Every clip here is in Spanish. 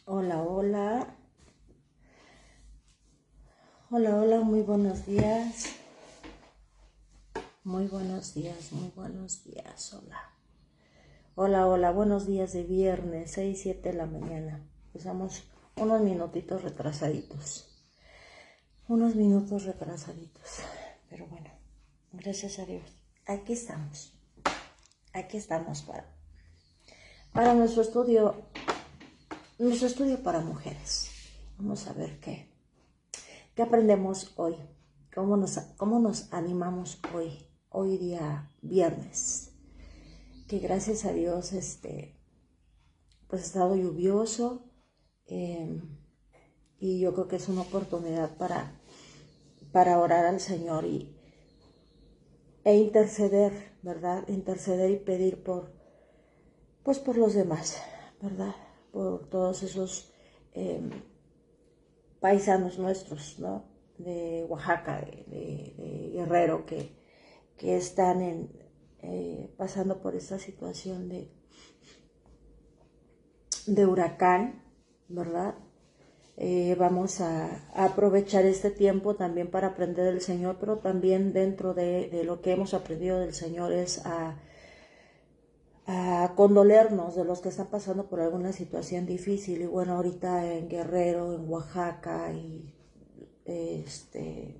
Hola, hola. Hola, hola, muy buenos días. Muy buenos días, muy buenos días. Hola. Hola, hola, buenos días de viernes, 6, 7 de la mañana. Empezamos unos minutitos retrasaditos. Pero bueno, gracias a Dios. Aquí estamos. Aquí estamos para nuestro estudio para mujeres. Vamos a ver ¿qué aprendemos hoy? ¿Cómo nos animamos hoy día viernes? Que gracias a Dios pues ha estado lluvioso y yo creo que es una oportunidad para orar al Señor e interceder, ¿verdad? Interceder y pedir por los demás, ¿verdad? Por todos esos paisanos nuestros, ¿no? De Oaxaca, de Guerrero, que están pasando por esta situación de huracán, ¿verdad? Vamos a aprovechar este tiempo también para aprender del Señor, pero también dentro de lo que hemos aprendido del Señor es a condolernos de los que están pasando por alguna situación difícil. Y bueno, ahorita en Guerrero, en Oaxaca y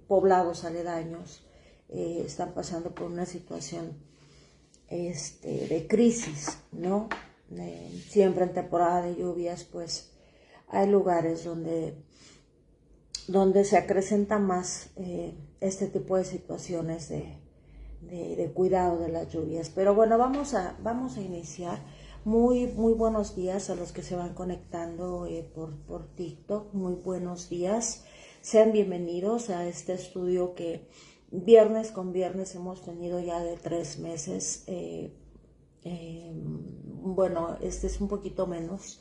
poblados aledaños están pasando por una situación de crisis, ¿no? Siempre en temporada de lluvias, pues hay lugares donde se acrecenta más este tipo de situaciones de cuidado de las lluvias. Pero bueno, vamos a iniciar. Muy buenos días a los que se van conectando por TikTok. Muy buenos días. Sean bienvenidos a este estudio que viernes con viernes hemos tenido ya de 3 meses. Bueno, este es un poquito menos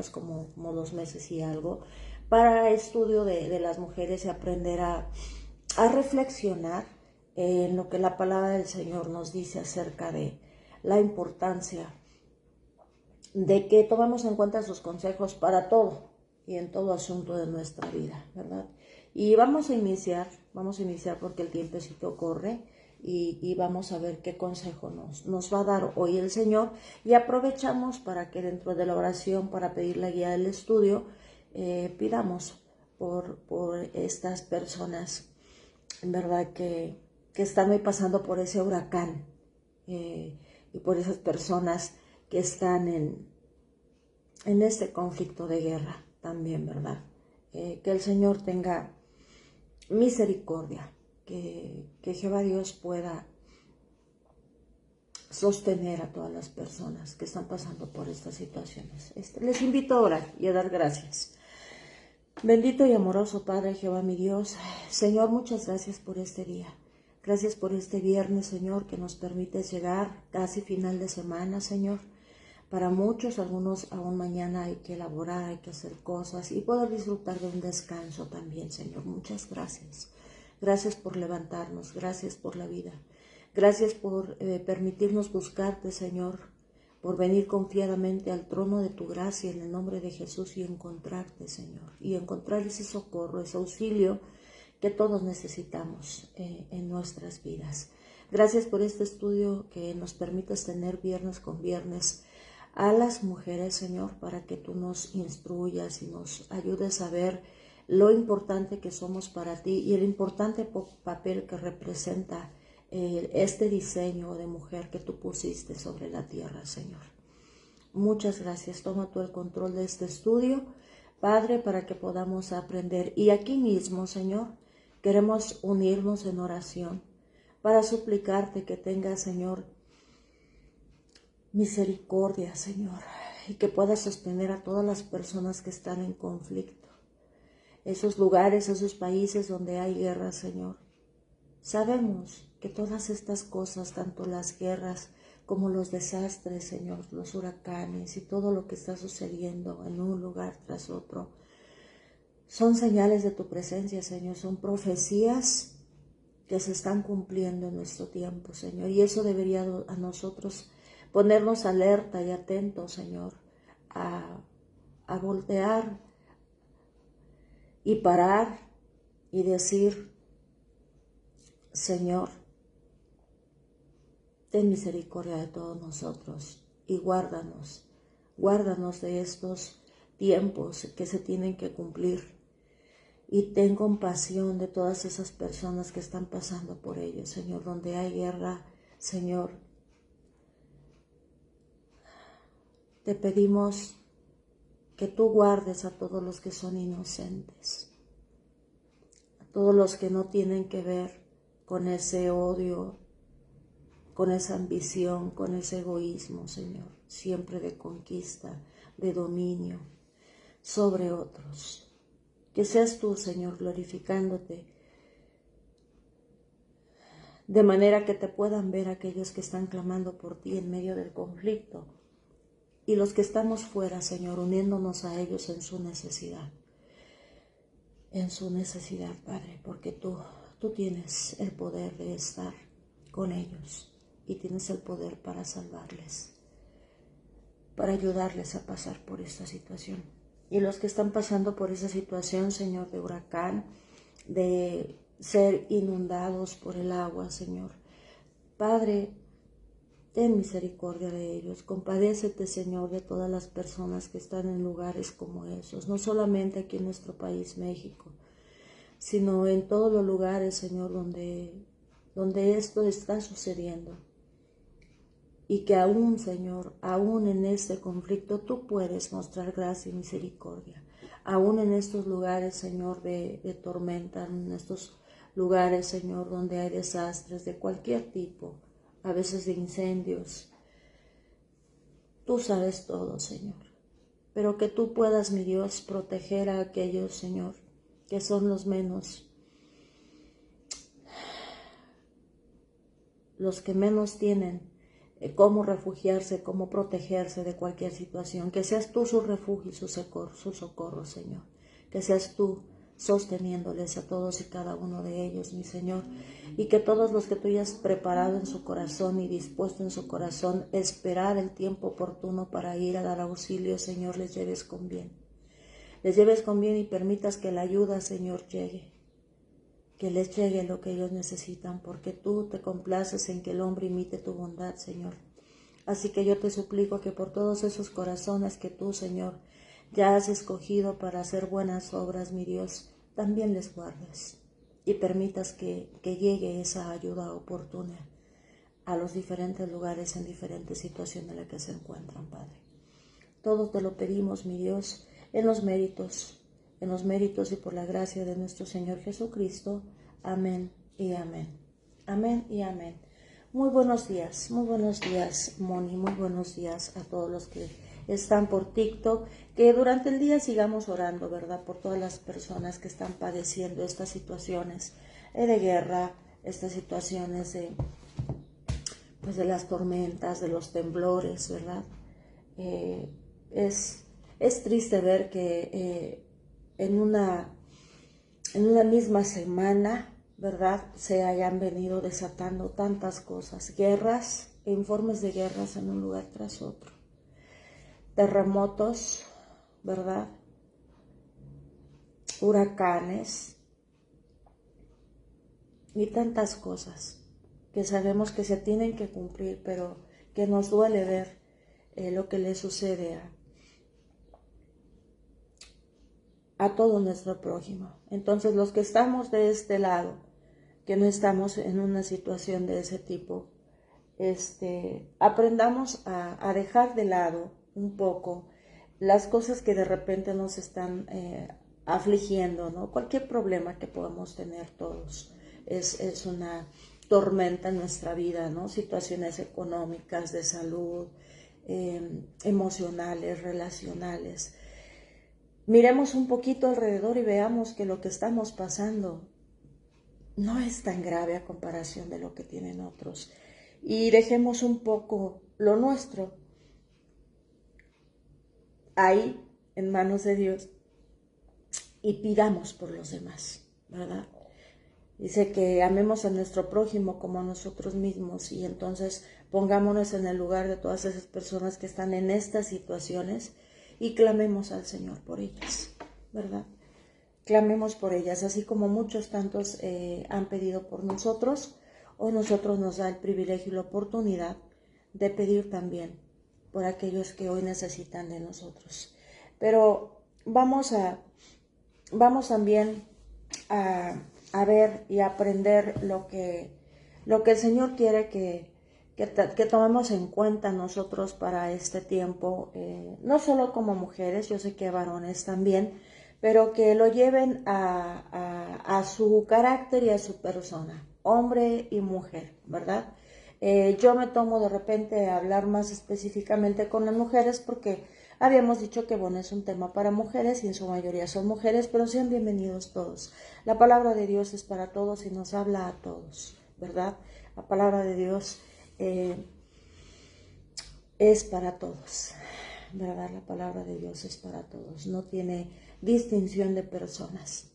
como 2 meses y algo, para estudio de las mujeres y aprender a reflexionar en lo que la palabra del Señor nos dice acerca de la importancia de que tomemos en cuenta sus consejos para todo y en todo asunto de nuestra vida, ¿verdad? Y vamos a iniciar porque el tiempecito corre y vamos a ver qué consejo nos va a dar hoy el Señor, y aprovechamos para que dentro de la oración, para pedir la guía del estudio, pidamos por estas personas, en verdad, que están hoy pasando por ese huracán, y por esas personas que están en este conflicto de guerra también, ¿verdad? Que el Señor tenga misericordia, que Jehová Dios pueda sostener a todas las personas que están pasando por estas situaciones. Les invito a orar y a dar gracias. Bendito y amoroso Padre Jehová mi Dios, Señor, muchas gracias por este día. Gracias por este viernes, Señor, que nos permites llegar casi final de semana, Señor. Para muchos, algunos aún mañana hay que elaborar, hay que hacer cosas y poder disfrutar de un descanso también, Señor. Muchas gracias. Gracias por levantarnos, gracias por la vida. Gracias por permitirnos buscarte, Señor, por venir confiadamente al trono de tu gracia en el nombre de Jesús y encontrarte, Señor, y encontrar ese socorro, ese auxilio que todos necesitamos en nuestras vidas. Gracias por este estudio que nos permites tener viernes con viernes a las mujeres, Señor, para que tú nos instruyas y nos ayudes a ver lo importante que somos para ti y el importante papel que representa este diseño de mujer que tú pusiste sobre la tierra, Señor. Muchas gracias. Toma tú el control de este estudio, Padre, para que podamos aprender. Y aquí mismo, Señor, queremos unirnos en oración para suplicarte que tengas, Señor, misericordia, Señor, y que puedas sostener a todas las personas que están en conflicto. Esos lugares, esos países donde hay guerra, Señor. Sabemos que todas estas cosas, tanto las guerras como los desastres, Señor, los huracanes y todo lo que está sucediendo en un lugar tras otro, son señales de tu presencia, Señor, son profecías que se están cumpliendo en nuestro tiempo, Señor, y eso debería a nosotros ponernos alerta y atentos, Señor, a a voltear y parar y decir, Señor, ten misericordia de todos nosotros y guárdanos de estos tiempos que se tienen que cumplir. Y ten compasión de todas esas personas que están pasando por ello, Señor, donde hay guerra, Señor. Te pedimos que tú guardes a todos los que son inocentes, a todos los que no tienen que ver con ese odio, con esa ambición, con ese egoísmo, Señor, siempre de conquista, de dominio sobre otros. Que seas tú, Señor, glorificándote, de manera que te puedan ver aquellos que están clamando por ti en medio del conflicto, y los que estamos fuera, Señor, uniéndonos a ellos en su necesidad, Padre, porque tú tienes el poder de estar con ellos y tienes el poder para salvarles, para ayudarles a pasar por esta situación. Y los que están pasando por esa situación, Señor, de huracán, de ser inundados por el agua, Señor, Padre, ten misericordia de ellos. Compadécete, Señor, de todas las personas que están en lugares como esos, no solamente aquí en nuestro país, México, sino en todos los lugares, Señor, donde esto está sucediendo. Y que aún, Señor, aún en este conflicto tú puedes mostrar gracia y misericordia. Aún en estos lugares, Señor, de tormenta, en estos lugares, Señor, donde hay desastres de cualquier tipo, a veces de incendios. Tú sabes todo, Señor. Pero que tú puedas, mi Dios, proteger a aquellos, Señor, que son los menos, los que menos tienen cómo refugiarse, cómo protegerse de cualquier situación. Que seas tú su refugio y su socorro, Señor. Que seas tú sosteniéndoles a todos y cada uno de ellos, mi Señor. Y que todos los que tú hayas preparado en su corazón y dispuesto en su corazón esperar el tiempo oportuno para ir a dar auxilio, Señor, les lleves con bien. Les lleves con bien y permitas que la ayuda, Señor, llegue. Que les llegue lo que ellos necesitan, porque tú te complaces en que el hombre imite tu bondad, Señor. Así que yo te suplico que por todos esos corazones que tú, Señor, ya has escogido para hacer buenas obras, mi Dios, también les guardes y permitas que llegue esa ayuda oportuna a los diferentes lugares en diferentes situaciones en las que se encuentran, Padre. Todo te lo pedimos, mi Dios, en los méritos y por la gracia de nuestro Señor Jesucristo. Amén y amén. Amén y amén. Muy buenos días, Moni, muy buenos días a todos los que están por TikTok. Que durante el día sigamos orando, ¿verdad? Por todas las personas que están padeciendo estas situaciones de guerra, estas situaciones de las tormentas, de los temblores, ¿verdad? Es triste ver que en una misma semana, ¿verdad?, se hayan venido desatando tantas cosas, guerras e informes de guerras en un lugar tras otro, terremotos, ¿verdad?, huracanes y tantas cosas que sabemos que se tienen que cumplir, pero que nos duele ver lo que le sucede a todo nuestro prójimo. Entonces, los que estamos de este lado, que no estamos en una situación de ese tipo, aprendamos a dejar de lado un poco las cosas que de repente nos están afligiendo, ¿no? Cualquier problema que podamos tener todos es una tormenta en nuestra vida, ¿no? Situaciones económicas, de salud, emocionales, relacionales. Miremos un poquito alrededor y veamos que lo que estamos pasando no es tan grave a comparación de lo que tienen otros. Y dejemos un poco lo nuestro ahí en manos de Dios y pidamos por los demás, ¿verdad? Dice que amemos a nuestro prójimo como a nosotros mismos, y entonces pongámonos en el lugar de todas esas personas que están en estas situaciones y clamemos al Señor por ellas, ¿verdad? Clamemos por ellas, así como muchos tantos han pedido por nosotros. Hoy nosotros nos da el privilegio y la oportunidad de pedir también por aquellos que hoy necesitan de nosotros. Pero vamos también a ver y a aprender lo que el Señor quiere que tomemos en cuenta nosotros para este tiempo, no solo como mujeres, yo sé que varones también, pero que lo lleven a su carácter y a su persona, hombre y mujer, ¿verdad? Yo me tomo de repente a hablar más específicamente con las mujeres porque habíamos dicho que bueno, es un tema para mujeres y en su mayoría son mujeres, pero sean bienvenidos todos. La palabra de Dios es para todos y nos habla a todos, ¿verdad? La palabra de Dios es para todos, ¿verdad? La palabra de Dios es para todos, no tiene distinción de personas.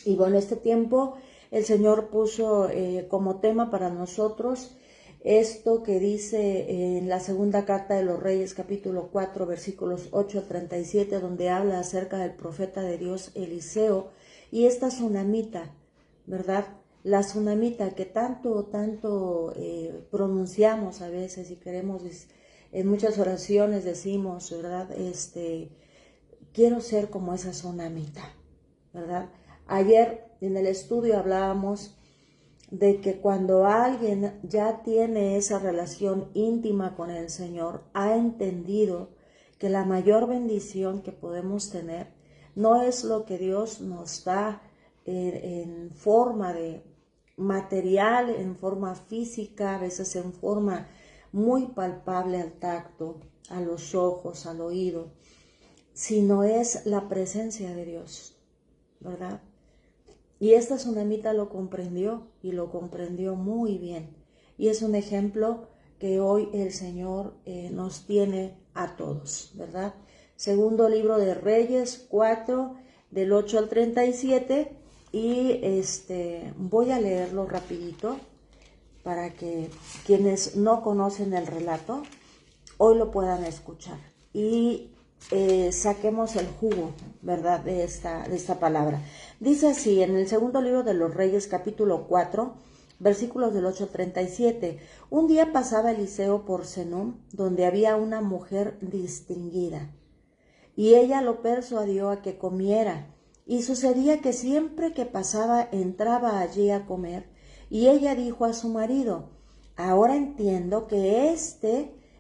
Y bueno, este tiempo el Señor puso como tema para nosotros esto que dice en la segunda carta de los Reyes, capítulo 4, versículos 8 a 37, donde habla acerca del profeta de Dios Eliseo y esta tsunamita, ¿verdad? La tsunamita que tanto pronunciamos a veces y queremos, en muchas oraciones decimos, ¿verdad? Quiero ser como esa tsunamita, ¿verdad? Ayer en el estudio hablábamos de que cuando alguien ya tiene esa relación íntima con el Señor, ha entendido que la mayor bendición que podemos tener no es lo que Dios nos da en forma de material, en forma física, a veces en forma muy palpable al tacto, a los ojos, al oído, sino es la presencia de Dios, ¿verdad? Y esta tsunamita lo comprendió y lo comprendió muy bien. Y es un ejemplo que hoy el Señor nos tiene a todos, ¿verdad? Segundo libro de Reyes 4, del 8 al 37. Y voy a leerlo rapidito para que quienes no conocen el relato hoy lo puedan escuchar. Y saquemos el jugo, ¿verdad? De esta palabra. Dice así, en el segundo libro de los Reyes, capítulo 4, versículos del 8 al 37. Un día pasaba Eliseo por Senum, donde había una mujer distinguida, y ella lo persuadió a que comiera. Y sucedía que siempre que pasaba entraba allí a comer, y ella dijo a su marido: ahora entiendo que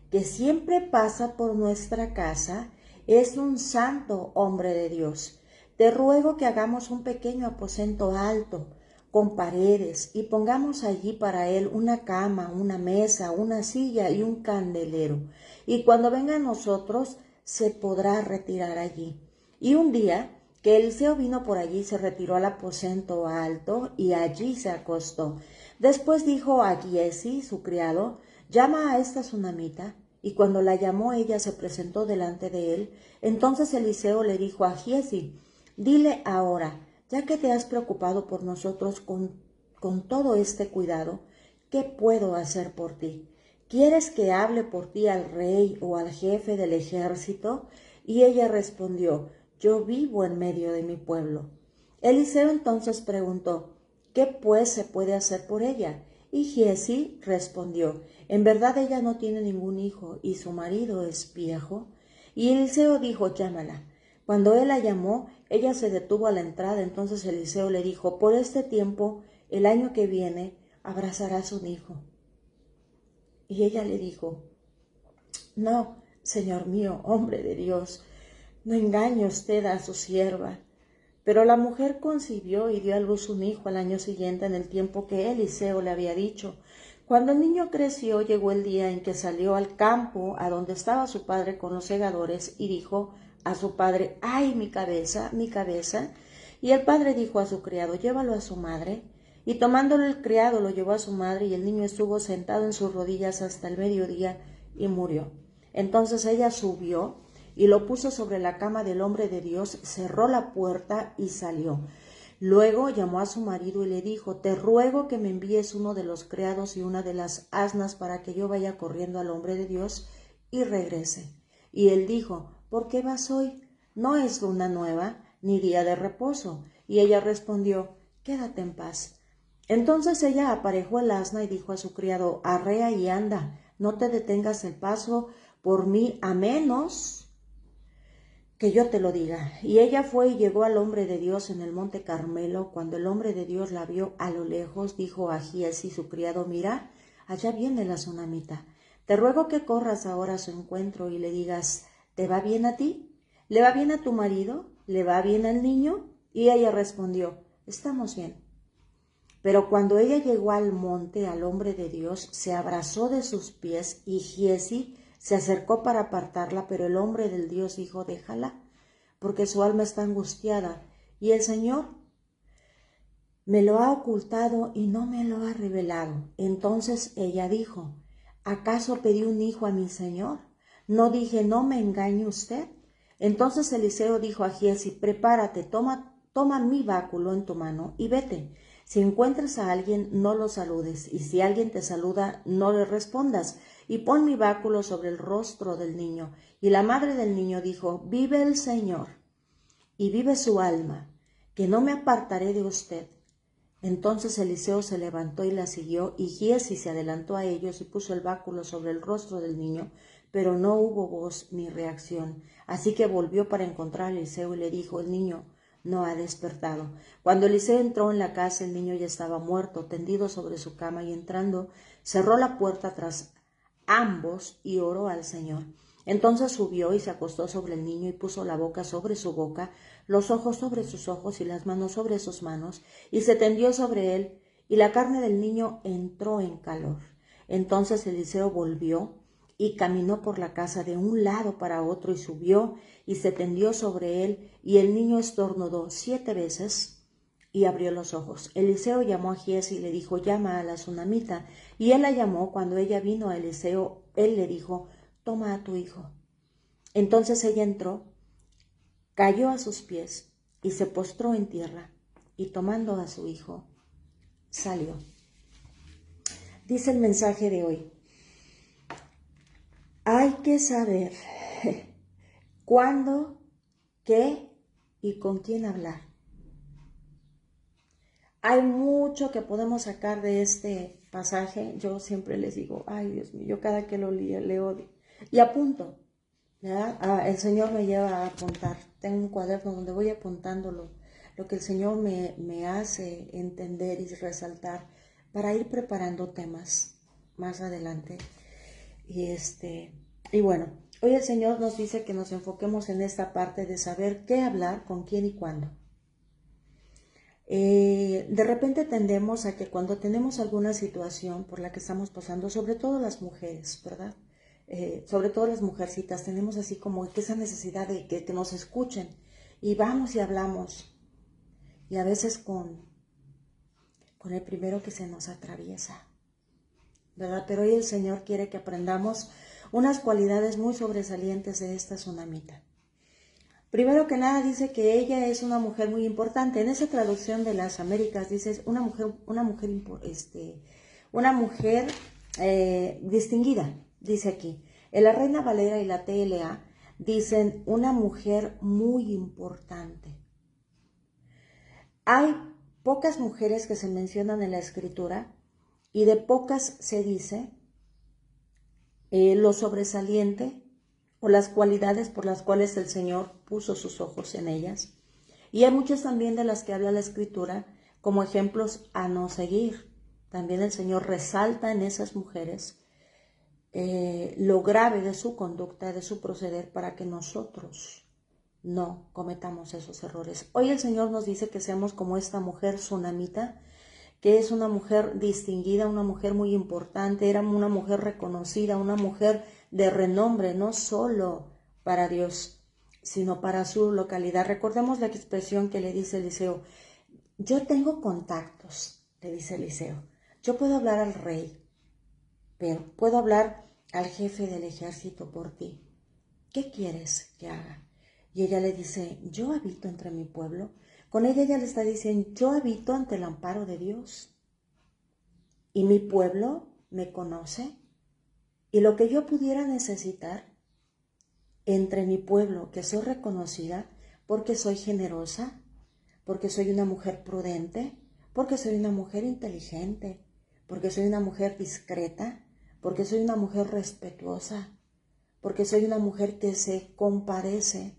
que siempre pasa por nuestra casa es un santo hombre de Dios. Te ruego que hagamos un pequeño aposento alto, con paredes, y pongamos allí para él una cama, una mesa, una silla y un candelero. Y cuando venga a nosotros, se podrá retirar allí. Y un día que Eliseo vino por allí, se retiró al aposento alto y allí se acostó. Después dijo a Giesi, su criado: llama a esta tsunamita. Y cuando la llamó, ella se presentó delante de él. Entonces Eliseo le dijo a Giesi: dile ahora, ya que te has preocupado por nosotros con todo este cuidado, ¿qué puedo hacer por ti? ¿Quieres que hable por ti al rey o al jefe del ejército? Y ella respondió: yo vivo en medio de mi pueblo. Eliseo entonces preguntó: ¿qué pues se puede hacer por ella? Y Giesi respondió: en verdad ella no tiene ningún hijo y su marido es viejo. Y Eliseo dijo: llámala. Cuando él la llamó, ella se detuvo a la entrada. Entonces Eliseo le dijo: por este tiempo, el año que viene, abrazarás un hijo. Y ella le dijo: no, señor mío, hombre de Dios, no engañe usted a su sierva. Pero la mujer concibió y dio a luz un hijo al año siguiente, en el tiempo que Eliseo le había dicho. Cuando el niño creció, llegó el día en que salió al campo, a donde estaba su padre con los segadores, y dijo a su padre: ¡ay, mi cabeza, mi cabeza! Y el padre dijo a su criado: llévalo a su madre. Y tomándolo el criado, lo llevó a su madre, y el niño estuvo sentado en sus rodillas hasta el mediodía y murió. Entonces ella subió y lo puso sobre la cama del hombre de Dios, cerró la puerta y salió. Luego llamó a su marido y le dijo: te ruego que me envíes uno de los criados y una de las asnas para que yo vaya corriendo al hombre de Dios y regrese. Y él dijo: ¿por qué vas hoy? No es luna nueva, ni día de reposo. Y ella respondió, quédate en paz. Entonces ella aparejó el asna y dijo a su criado, arrea y anda, no te detengas el paso por mí, a menos que yo te lo diga. Y ella fue y llegó al hombre de Dios en el monte Carmelo. Cuando el hombre de Dios la vio a lo lejos, dijo a Giezi su criado, mira, allá viene la tsunamita. Te ruego que corras ahora a su encuentro y le digas, ¿te va bien a ti? ¿Le va bien a tu marido? ¿Le va bien al niño? Y ella respondió, estamos bien. Pero cuando ella llegó al monte, al hombre de Dios, se abrazó de sus pies y Giezi se acercó para apartarla, pero el hombre del Dios dijo, déjala, porque su alma está angustiada, y el Señor me lo ha ocultado y no me lo ha revelado. Entonces ella dijo, ¿acaso pedí un hijo a mi Señor? ¿No dije, no me engañe usted? Entonces Eliseo dijo a Giezi, prepárate, toma mi báculo en tu mano y vete. Si encuentras a alguien, no lo saludes, y si alguien te saluda, no le respondas, y pon mi báculo sobre el rostro del niño. Y la madre del niño dijo, vive el Señor, y vive su alma, que no me apartaré de usted. Entonces Eliseo se levantó y la siguió, y Giezi se adelantó a ellos y puso el báculo sobre el rostro del niño, pero no hubo voz ni reacción. Así que volvió para encontrar a Eliseo y le dijo, el niño no ha despertado. Cuando Eliseo entró en la casa, el niño ya estaba muerto, tendido sobre su cama, y entrando, cerró la puerta tras ambos y oró al Señor. Entonces subió y se acostó sobre el niño y puso la boca sobre su boca, los ojos sobre sus ojos y las manos sobre sus manos, y se tendió sobre él, y la carne del niño entró en calor. Entonces Eliseo volvió y caminó por la casa de un lado para otro, y subió y se tendió sobre él, y el niño estornudó 7 veces y abrió los ojos. Eliseo llamó a Giezi y le dijo, llama a la tsunamita. Y él la llamó. Cuando ella vino a Eliseo, él le dijo, toma a tu hijo. Entonces ella entró, cayó a sus pies y se postró en tierra, y tomando a su hijo, salió. Dice el mensaje de hoy, hay que saber cuándo, qué y con quién hablar. Hay mucho que podemos sacar de este pasaje. Yo siempre les digo, ay Dios mío, yo cada que lo leo y apunto, ¿verdad? El Señor me lleva a apuntar. Tengo un cuaderno donde voy apuntando lo que el Señor me hace entender y resaltar para ir preparando temas más adelante. Y bueno, hoy el Señor nos dice que nos enfoquemos en esta parte de saber qué hablar, con quién y cuándo. De repente tendemos a que cuando tenemos alguna situación por la que estamos pasando, sobre todo las mujeres, ¿verdad? Sobre todo las mujercitas, tenemos así como que esa necesidad de que nos escuchen, y vamos y hablamos, y a veces con el primero que se nos atraviesa, ¿verdad? Pero hoy el Señor quiere que aprendamos unas cualidades muy sobresalientes de esta tsunamita. Primero que nada dice que ella es una mujer muy importante. En esa traducción de las Américas dice una mujer distinguida, dice aquí. En la Reina Valera y la TLA dicen una mujer muy importante. Hay pocas mujeres que se mencionan en la Escritura, y de pocas se dice lo sobresaliente o las cualidades por las cuales el Señor puso sus ojos en ellas. Y hay muchas también de las que habla la Escritura como ejemplos a no seguir. También el Señor resalta en esas mujeres lo grave de su conducta, de su proceder, para que nosotros no cometamos esos errores. Hoy el Señor nos dice que seamos como esta mujer tsunamita, que es una mujer distinguida, una mujer muy importante, era una mujer reconocida, una mujer de renombre, no solo para Dios, sino para su localidad. Recordemos la expresión que le dice Eliseo, yo tengo contactos, le dice Eliseo, yo puedo hablar al rey, pero puedo hablar al jefe del ejército por ti. ¿Qué quieres que haga? Y ella le dice, yo habito entre mi pueblo. Con ella le está diciendo, yo habito ante el amparo de Dios. Y mi pueblo me conoce. Y lo que yo pudiera necesitar, entre mi pueblo, que soy reconocida porque soy generosa, porque soy una mujer prudente, porque soy una mujer inteligente, porque soy una mujer discreta, porque soy una mujer respetuosa, porque soy una mujer que se compadece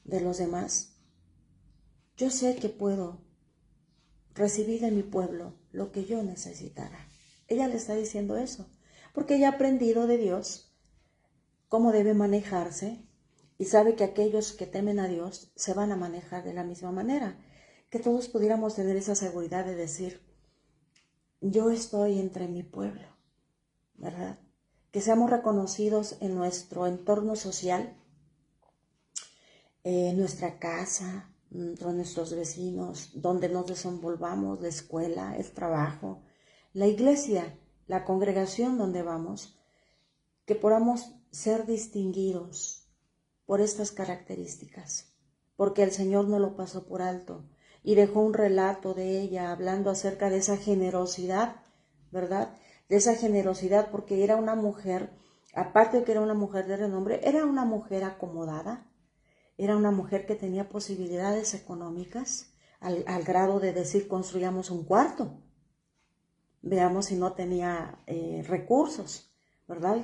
de los demás. Yo sé que puedo recibir de mi pueblo lo que yo necesitara. Ella le está diciendo eso, porque ella ha aprendido de Dios cómo debe manejarse y sabe que aquellos que temen a Dios se van a manejar de la misma manera. Que todos pudiéramos tener esa seguridad de decir, yo estoy entre mi pueblo, ¿verdad? Que seamos reconocidos en nuestro entorno social, en nuestra casa, entre nuestros vecinos, donde nos desenvolvamos, la escuela, el trabajo, la iglesia, la congregación donde vamos, que podamos ser distinguidos por estas características, porque el Señor no lo pasó por alto y dejó un relato de ella hablando acerca de esa generosidad, ¿verdad? De esa generosidad, porque era una mujer, aparte de que era una mujer de renombre, era una mujer acomodada, era una mujer que tenía posibilidades económicas, al grado de decir, construyamos un cuarto, veamos si no tenía recursos, ¿verdad?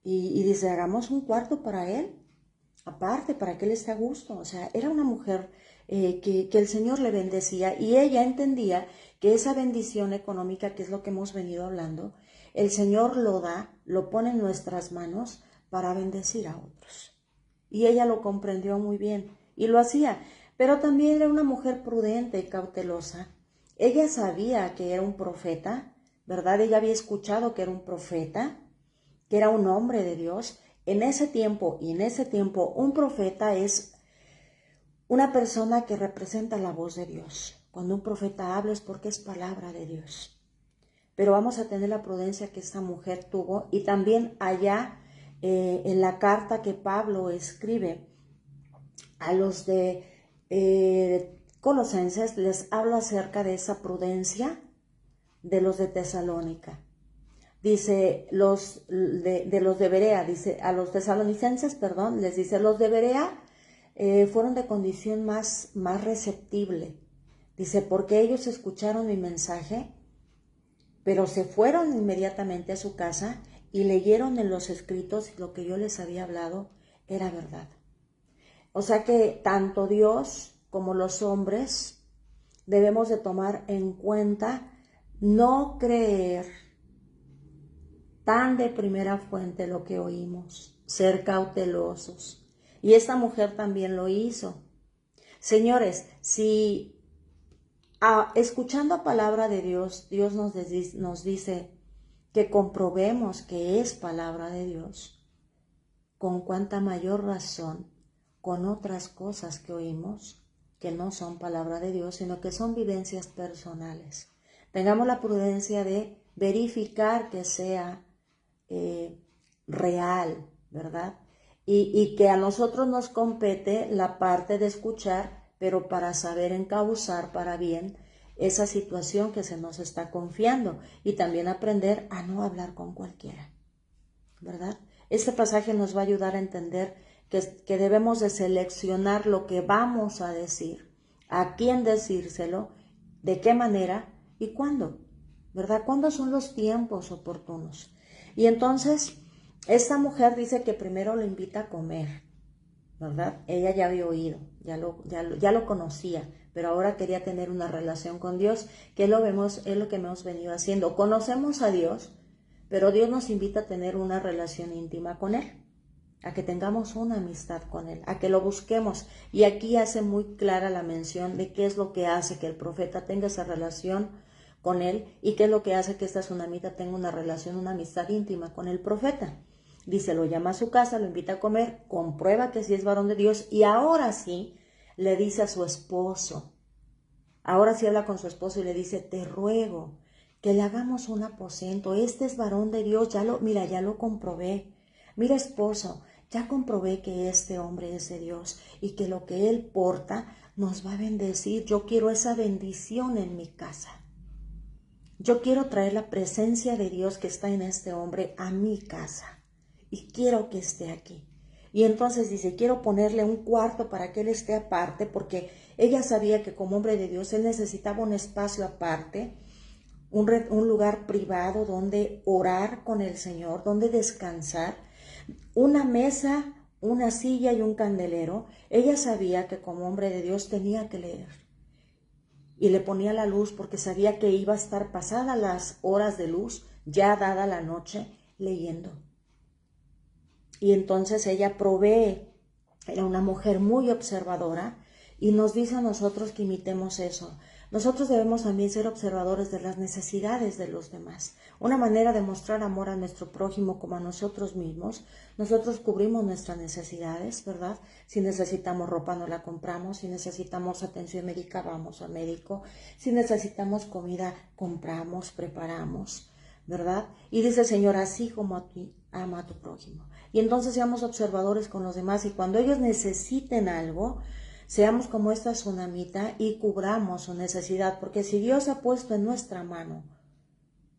Y dice, hagamos un cuarto para él, aparte, para que él esté a gusto. O sea, era una mujer que el Señor le bendecía y ella entendía que esa bendición económica, que es lo que hemos venido hablando, el Señor lo da, lo pone en nuestras manos para bendecir a otros. Y ella lo comprendió muy bien y lo hacía, pero también era una mujer prudente y cautelosa. Ella sabía que era un profeta, ¿verdad? Ella había escuchado que era un profeta, que era un hombre de Dios. En ese tiempo un profeta es una persona que representa la voz de Dios. Cuando un profeta habla es porque es palabra de Dios. Pero vamos a tener la prudencia que esta mujer tuvo, y también allá en la carta que Pablo escribe a los de Colosenses, les habla acerca de esa prudencia de los de Tesalónica. Dice los de Berea, dice a los tesalonicenses, les dice, los de Berea fueron de condición más receptible. Dice, porque ellos escucharon mi mensaje, pero se fueron inmediatamente a su casa y leyeron en los escritos lo que yo les había hablado era verdad. O sea que tanto Dios como los hombres debemos de tomar en cuenta no creer tan de primera fuente lo que oímos, ser cautelosos. Y esta mujer también lo hizo. Señores, si escuchando palabra de Dios, Dios nos dice que comprobemos que es palabra de Dios, con cuánta mayor razón con otras cosas que oímos, que no son palabra de Dios, sino que son vivencias personales. Tengamos la prudencia de verificar que sea real, ¿verdad? Y que a nosotros nos compete la parte de escuchar, pero para saber encauzar para bien esa situación que se nos está confiando, y también aprender a no hablar con cualquiera, ¿verdad? Este pasaje nos va a ayudar a entender que debemos de seleccionar lo que vamos a decir, a quién decírselo, de qué manera y cuándo, ¿verdad? ¿Cuándo son los tiempos oportunos? Y entonces, esta mujer dice que primero lo invita a comer, ¿verdad? Ella ya había oído, ya lo conocía, pero ahora quería tener una relación con Dios, que es lo que hemos venido haciendo. Conocemos a Dios, pero Dios nos invita a tener una relación íntima con Él, a que tengamos una amistad con Él, a que lo busquemos. Y aquí hace muy clara la mención de qué es lo que hace que el profeta tenga esa relación con Él y qué es lo que hace que esta tsunamita tenga una relación, una amistad íntima con el profeta. Dice, lo llama a su casa, lo invita a comer, comprueba que sí es varón de Dios, y ahora sí le dice a su esposo, ahora sí habla con su esposo y le dice, te ruego que le hagamos un aposento, este es varón de Dios, ya lo comprobé. Mira, esposo, ya comprobé que este hombre es de Dios y que lo que él porta nos va a bendecir. Yo quiero esa bendición en mi casa. Yo quiero traer la presencia de Dios que está en este hombre a mi casa y quiero que esté aquí. Y entonces dice, quiero ponerle un cuarto para que él esté aparte, porque ella sabía que como hombre de Dios él necesitaba un espacio aparte, un lugar privado donde orar con el Señor, donde descansar, una mesa, una silla y un candelero. Ella sabía que como hombre de Dios tenía que leer. Y le ponía la luz porque sabía que iba a estar pasadas las horas de luz, ya dada la noche, leyendo. Y entonces ella provee, era una mujer muy observadora y nos dice a nosotros que imitemos eso. Nosotros debemos también ser observadores de las necesidades de los demás. Una manera de mostrar amor a nuestro prójimo como a nosotros mismos. Nosotros cubrimos nuestras necesidades, ¿verdad? Si necesitamos ropa, nos la compramos. Si necesitamos atención médica, vamos al médico. Si necesitamos comida, compramos, preparamos, ¿verdad? Y dice el Señor, así como a ti, ama a tu prójimo. Y entonces seamos observadores con los demás y cuando ellos necesiten algo, seamos como esta tsunamita y cubramos su necesidad, porque si Dios ha puesto en nuestra mano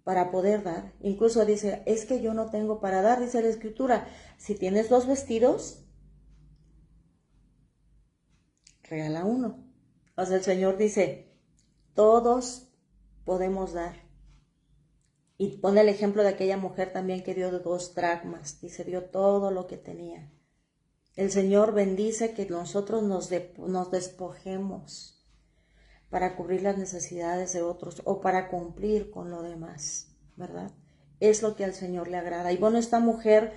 para poder dar, incluso dice, es que yo no tengo para dar, dice la Escritura, si tienes 2 vestidos, regala uno. O sea, el Señor dice, todos podemos dar. Y pone el ejemplo de aquella mujer también que dio 2 dracmas, dice, dio todo lo que tenía. El Señor bendice que nosotros nos despojemos para cubrir las necesidades de otros o para cumplir con lo demás, ¿verdad? Es lo que al Señor le agrada. Y bueno, esta mujer,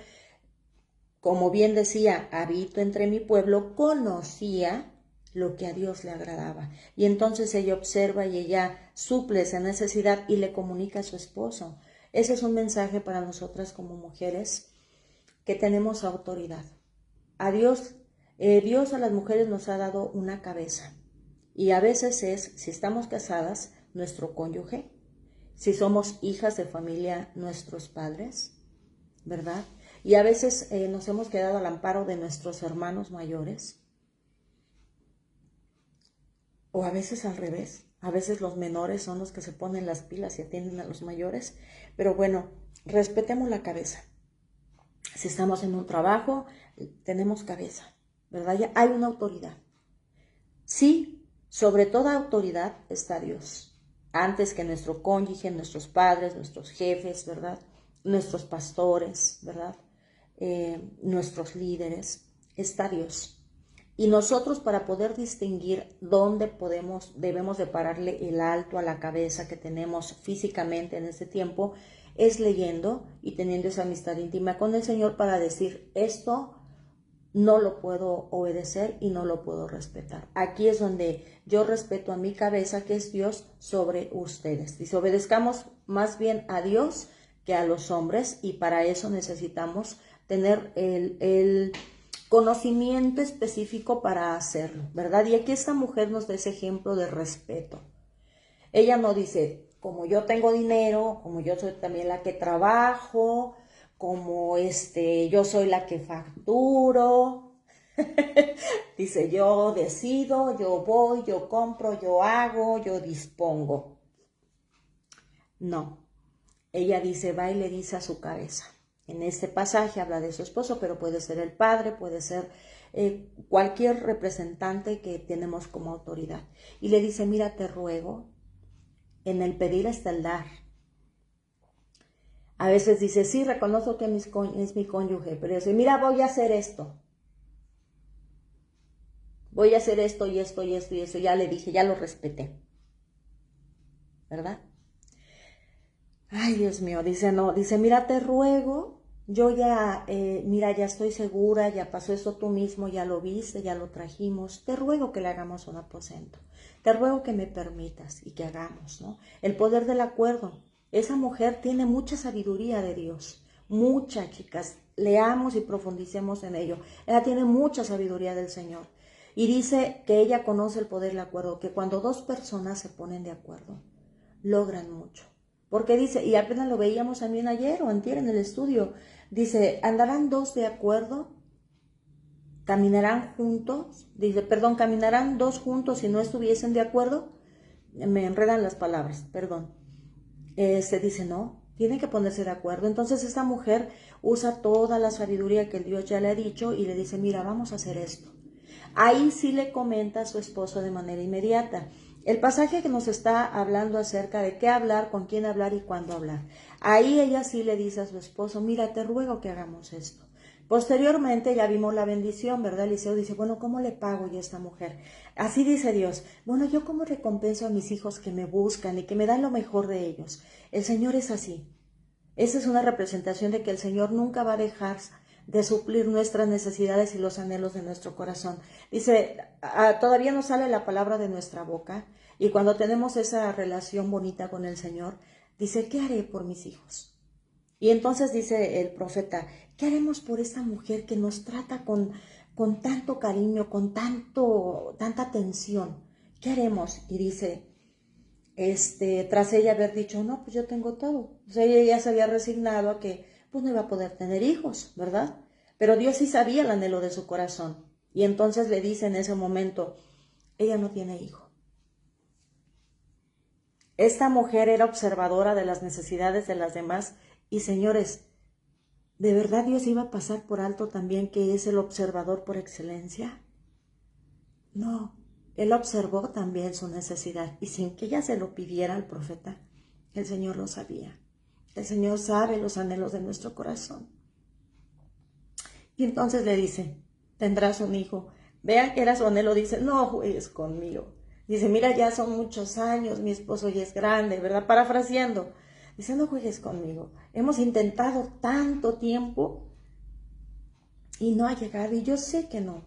como bien decía, habito entre mi pueblo, conocía lo que a Dios le agradaba. Y entonces ella observa y ella suple esa necesidad y le comunica a su esposo. Ese es un mensaje para nosotras como mujeres que tenemos autoridad. A Dios a las mujeres nos ha dado una cabeza y a veces es, si estamos casadas, nuestro cónyuge, si somos hijas de familia, nuestros padres, ¿verdad? Y a veces nos hemos quedado al amparo de nuestros hermanos mayores o a veces al revés, a veces los menores son los que se ponen las pilas y atienden a los mayores, pero bueno, respetemos la cabeza. Si estamos en un trabajo, tenemos cabeza, ¿verdad? Ya hay una autoridad. Sí, sobre toda autoridad está Dios. Antes que nuestro cónyuge, nuestros padres, nuestros jefes, ¿verdad? Nuestros pastores, ¿verdad? Nuestros líderes, está Dios. Y nosotros para poder distinguir dónde debemos de pararle el alto a la cabeza que tenemos físicamente en este tiempo, es leyendo y teniendo esa amistad íntima con el Señor para decir, esto no lo puedo obedecer y no lo puedo respetar. Aquí es donde yo respeto a mi cabeza, que es Dios, sobre ustedes. Dice, obedezcamos más bien a Dios que a los hombres y para eso necesitamos tener el conocimiento específico para hacerlo, ¿verdad? Y aquí esta mujer nos da ese ejemplo de respeto. Ella no dice, como yo tengo dinero, como yo soy también la que trabajo, como yo soy la que facturo. Dice, yo decido, yo voy, yo compro, yo hago, yo dispongo. No, ella dice, va y le dice a su cabeza. En este pasaje habla de su esposo, pero puede ser el padre, puede ser cualquier representante que tenemos como autoridad. Y le dice, mira, te ruego, en el pedir está el dar. A veces dice, sí, reconozco que es mi cónyuge, pero dice, mira, voy a hacer esto. Voy a hacer esto y esto y esto y eso. Ya le dije, ya lo respeté. ¿Verdad? Ay, Dios mío, dice, no, dice, mira, te ruego, yo ya, mira, ya estoy segura, ya pasó esto tú mismo, ya lo viste, ya lo trajimos, te ruego que le hagamos un aposento, te ruego que me permitas y que hagamos, ¿no? El poder del acuerdo. Esa mujer tiene mucha sabiduría de Dios, mucha, chicas, leamos y profundicemos en ello. Ella tiene mucha sabiduría del Señor. Y dice que ella conoce el poder del acuerdo, que cuando 2 personas se ponen de acuerdo, logran mucho. Porque dice, y apenas lo veíamos también ayer o antier en el estudio, dice, andarán 2 de acuerdo, caminarán juntos, dice, perdón, caminarán 2 juntos si no estuviesen de acuerdo, me enredan las palabras, perdón. Se dice, no, tienen que ponerse de acuerdo. Entonces esta mujer usa toda la sabiduría que el Dios ya le ha dicho y le dice, mira, vamos a hacer esto. Ahí sí le comenta a su esposo de manera inmediata. El pasaje que nos está hablando acerca de qué hablar, con quién hablar y cuándo hablar. Ahí ella sí le dice a su esposo, mira, te ruego que hagamos esto. Posteriormente ya vimos la bendición, ¿verdad? Eliseo dice, bueno, ¿cómo le pago yo a esta mujer? Así dice Dios, bueno, ¿yo cómo recompenso a mis hijos que me buscan y que me dan lo mejor de ellos? El Señor es así. Esa es una representación de que el Señor nunca va a dejar de suplir nuestras necesidades y los anhelos de nuestro corazón. Dice, todavía no sale la palabra de nuestra boca, y cuando tenemos esa relación bonita con el Señor, dice, ¿qué haré por mis hijos? Y entonces dice el profeta, ¿qué haremos por esta mujer que nos trata con tanto cariño, con tanta atención? ¿Qué haremos? Y dice, tras ella haber dicho, no, pues yo tengo todo. O sea, ella ya se había resignado a que pues no iba a poder tener hijos, ¿verdad? Pero Dios sí sabía el anhelo de su corazón. Y entonces le dice en ese momento, ella no tiene hijo. Esta mujer era observadora de las necesidades de las demás. Y señores, ¿de verdad Dios iba a pasar por alto también que es el observador por excelencia? No, Él observó también su necesidad y sin que ella se lo pidiera al profeta, el Señor lo sabía. El Señor sabe los anhelos de nuestro corazón. Y entonces le dice, tendrás un hijo. Vean que era su anhelo, dice, no juegues conmigo. Dice, mira, ya son muchos años, mi esposo ya es grande, ¿verdad? Parafraseando. Dice, no juegues conmigo. Hemos intentado tanto tiempo y no ha llegado. Y yo sé que no.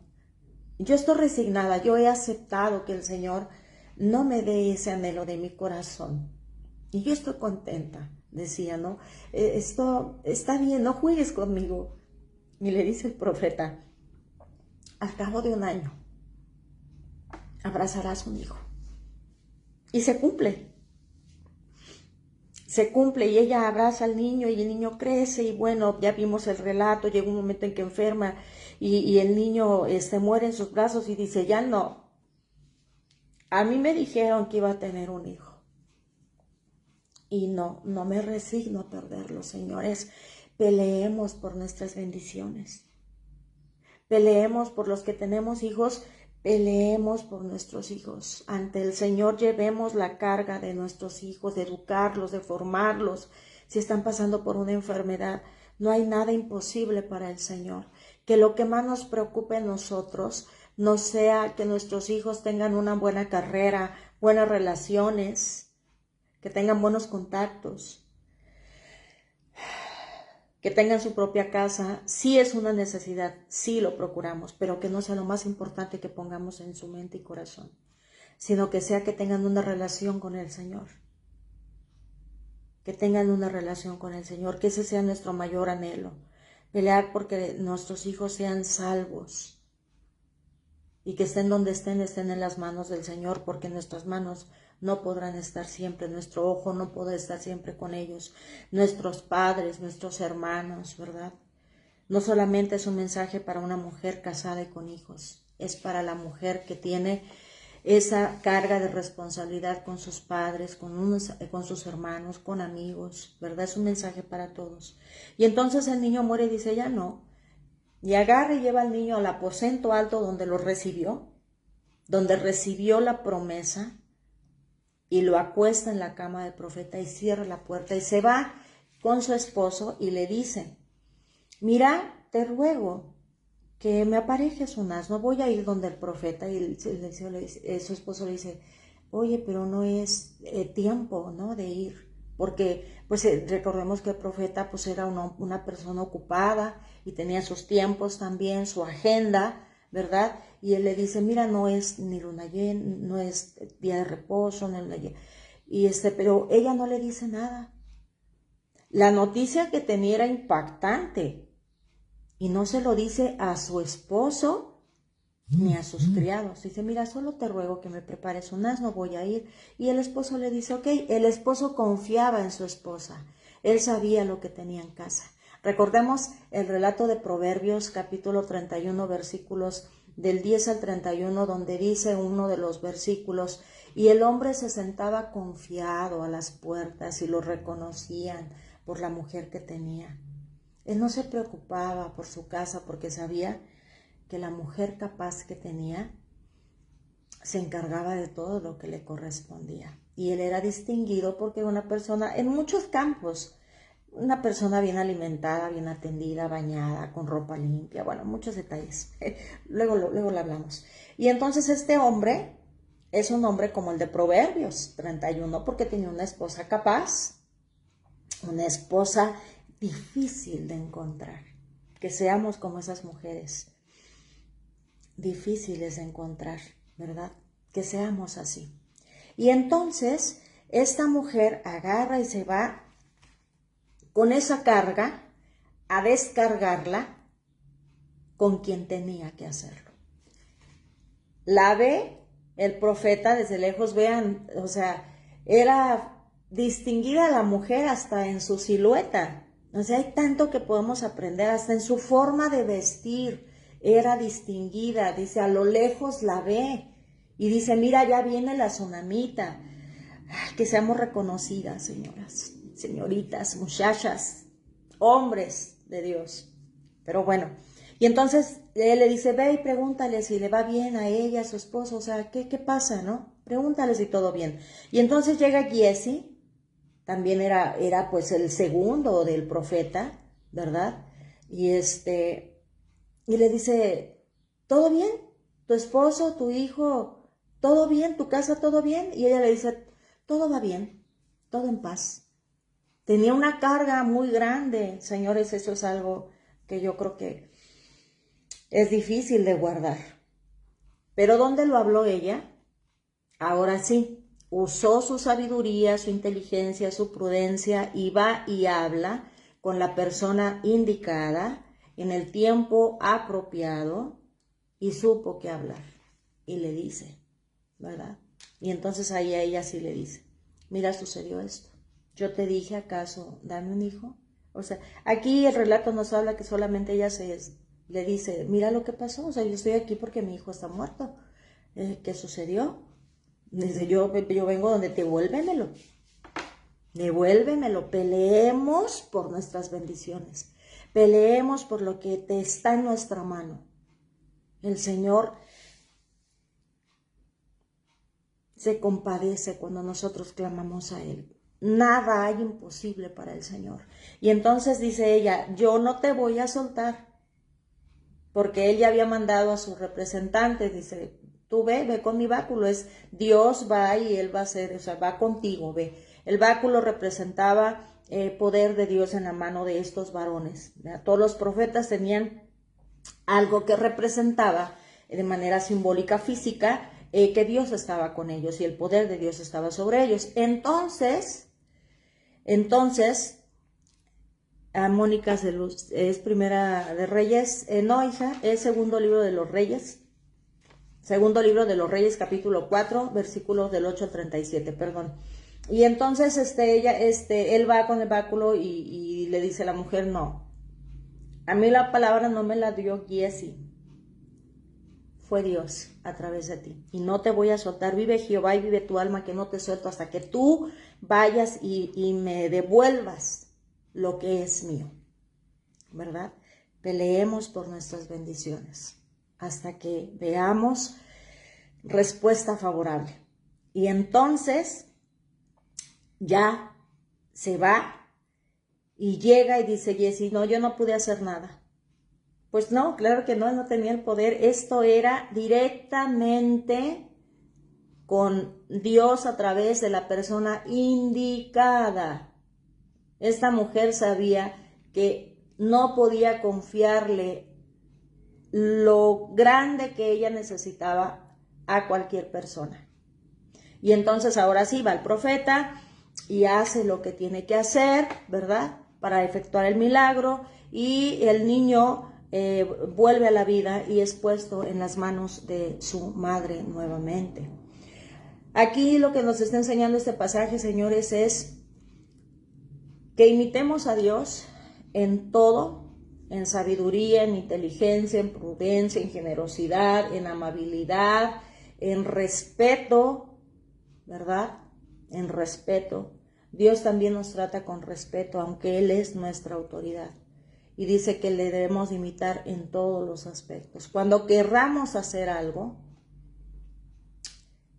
Yo estoy resignada. Yo he aceptado que el Señor no me dé ese anhelo de mi corazón. Y yo estoy contenta, decía, ¿no? Esto está bien, no juegues conmigo. Y le dice el profeta, al cabo de un año, abrazarás un hijo. Y se cumple. Se cumple y ella abraza al niño y el niño crece y bueno, ya vimos el relato, llega un momento en que enferma y el niño muere en sus brazos y dice, ya no. A mí me dijeron que iba a tener un hijo. Y no me resigno a perderlo, señores. Peleemos por nuestras bendiciones. Peleemos por los que tenemos hijos. Peleemos por nuestros hijos. Ante el Señor llevemos la carga de nuestros hijos, de educarlos, de formarlos. Si están pasando por una enfermedad, no hay nada imposible para el Señor. Que lo que más nos preocupe a nosotros no sea que nuestros hijos tengan una buena carrera, buenas relaciones, que tengan buenos contactos, que tengan su propia casa. Sí es una necesidad, sí lo procuramos, pero que no sea lo más importante que pongamos en su mente y corazón, sino que sea que tengan una relación con el Señor. Que tengan una relación con el Señor, que ese sea nuestro mayor anhelo. Pelear porque nuestros hijos sean salvos y que estén donde estén en las manos del Señor, porque nuestras manos no podrán estar siempre, nuestro ojo no podrá estar siempre con ellos, nuestros padres, nuestros hermanos, ¿verdad? No solamente es un mensaje para una mujer casada y con hijos, es para la mujer que tiene esa carga de responsabilidad con sus padres, con sus hermanos, con amigos, ¿verdad? Es un mensaje para todos. Y entonces el niño muere y dice, ya no. Y agarra y lleva al niño al aposento alto donde lo recibió, donde recibió la promesa, y lo acuesta en la cama del profeta y cierra la puerta y se va con su esposo y le dice, mira, te ruego que me aparejes un asno, voy a ir donde el profeta. Y su esposo le dice, oye, pero no es tiempo, ¿no?, de ir, porque pues recordemos que el profeta pues era una persona ocupada y tenía sus tiempos también, su agenda, ¿verdad? Y él le dice, mira, no es ni luna llena, no es día de reposo, no es luna llena. Pero ella no le dice nada. La noticia que tenía era impactante. Y no se lo dice a su esposo ni a sus criados. Dice, mira, solo te ruego que me prepares un asno, voy a ir. Y el esposo le dice, ok. El esposo confiaba en su esposa. Él sabía lo que tenía en casa. Recordemos el relato de Proverbios, capítulo 31, versículos del 10 al 31, donde dice uno de los versículos, y el hombre se sentaba confiado a las puertas y lo reconocían por la mujer que tenía. Él no se preocupaba por su casa porque sabía que la mujer capaz que tenía se encargaba de todo lo que le correspondía. Y él era distinguido porque era una persona en muchos campos, una persona bien alimentada, bien atendida, bañada, con ropa limpia, bueno, muchos detalles. Luego lo hablamos. Y entonces este hombre es un hombre como el de Proverbios 31 porque tenía una esposa capaz, una esposa difícil de encontrar. Que seamos como esas mujeres difíciles de encontrar, ¿verdad? Que seamos así. Y entonces esta mujer agarra y se va con esa carga a descargarla con quien tenía que hacerlo. La ve el profeta desde lejos, vean, o sea, era distinguida la mujer hasta en su silueta. O sea, hay tanto que podemos aprender, hasta en su forma de vestir era distinguida. Dice, a lo lejos la ve y dice, mira, ya viene la tsunamita. Ay, que seamos reconocidas, señoras, señoritas, muchachas, hombres de Dios. Pero bueno, y entonces él le dice, ve y pregúntale si le va bien a ella, a su esposo, o sea, ¿qué pasa, no? Pregúntale si todo bien. Y entonces llega Giezi, también era pues el segundo del profeta, ¿verdad? Y le dice, ¿todo bien? ¿Tu esposo, tu hijo, todo bien? ¿Tu casa, todo bien? Y ella le dice, todo va bien, todo en paz. Tenía una carga muy grande, señores, eso es algo que yo creo que es difícil de guardar. Pero ¿dónde lo habló ella? Ahora sí, usó su sabiduría, su inteligencia, su prudencia y va y habla con la persona indicada en el tiempo apropiado y supo qué hablar. Y le dice, ¿verdad? Y entonces ahí a ella sí le dice, mira, sucedió esto. Yo te dije, ¿acaso dame un hijo? O sea, aquí el relato nos habla que solamente ella le dice, mira lo que pasó, o sea, yo estoy aquí porque mi hijo está muerto. ¿Qué sucedió? Dice, yo vengo donde te devuélvemelo, peleemos por nuestras bendiciones, peleemos por lo que te está en nuestra mano. El Señor se compadece cuando nosotros clamamos a Él. Nada hay imposible para el Señor. Y entonces dice ella, yo no te voy a soltar, porque Él ya había mandado a sus representantes, dice, tú ve con mi báculo, es Dios va y Él va a hacer, o sea, va contigo, ve. El báculo representaba el poder de Dios en la mano de estos varones. ¿Verdad? Todos los profetas tenían algo que representaba de manera simbólica física que Dios estaba con ellos y el poder de Dios estaba sobre ellos. Entonces, Mónica es primera de Reyes, no, hija, es segundo libro de los Reyes. Segundo libro de los Reyes, capítulo 4, versículos del 8 al 37, perdón. Y entonces él va con el báculo y le dice a la mujer, no, a mí la palabra no me la dio Giezi, fue Dios a través de ti. Y no te voy a soltar, vive Jehová y vive tu alma, que no te suelto hasta que tú vayas y me devuelvas lo que es mío, ¿verdad? Peleemos por nuestras bendiciones hasta que veamos respuesta favorable. Y entonces ya se va y llega y dice Giezi, no, yo no pude hacer nada. Pues no, claro que no, él no tenía el poder. Esto era directamente con Dios a través de la persona indicada. Esta mujer sabía que no podía confiarle lo grande que ella necesitaba a cualquier persona. Y entonces ahora sí va el profeta y hace lo que tiene que hacer, ¿verdad? Para efectuar el milagro, y el niño vuelve a la vida y es puesto en las manos de su madre nuevamente. Aquí lo que nos está enseñando este pasaje, señores, es que imitemos a Dios en todo, en sabiduría, en inteligencia, en prudencia, en generosidad, en amabilidad, en respeto, ¿verdad? En respeto. Dios también nos trata con respeto, aunque Él es nuestra autoridad. y dice que le debemos imitar en todos los aspectos. Cuando querramos hacer algo,